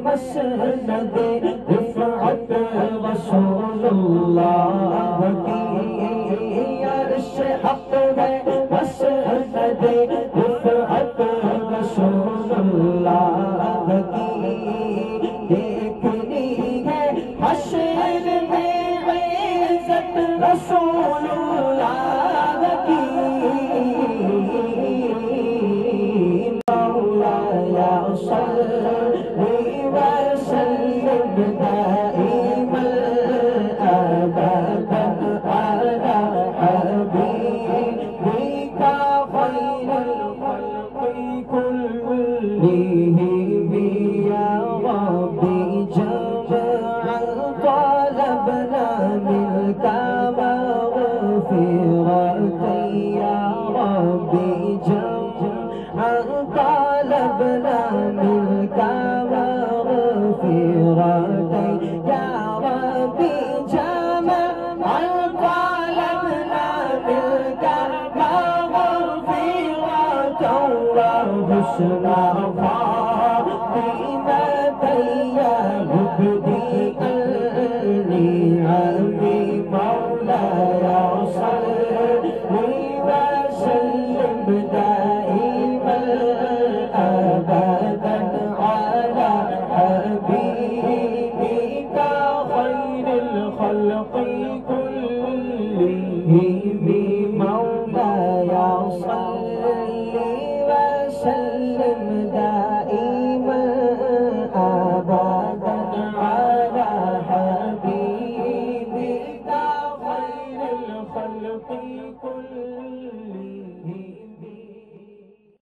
मसनद रिफ़अत रसूलुल्लाह की अर्श हक़ है, मसनद रिफ़अत रसूलुल्लाह की देखनी है हश्र में इज़्ज़त रसूलुल्लाह की। मौलाया सल्ली वसल्लिम दाइमन अबदन अला हबीबिका खैरुल खल्क़ि कुल्लिहिम या रब्बी जमअन तलबना मिनका मग़फ़िरतन या रब्बी जमअन तलबना मिनका मग़फ़िरतन या रब्बी जमअन तलबना मिनका मग़फ़िरतन व हुस्ना ख़ातिमतन या मुबदी अन्निअमी मौलाया सल्ली वसल्लिम दाइमन अबदन अला हबीबिका खैरुल खल्क़ि कुल्लिहिम मौलाया सल्ली वसल्लिम दाइमन अबदन अला हबीबिका खैरुल खल्क़ि कुल्लिहिम।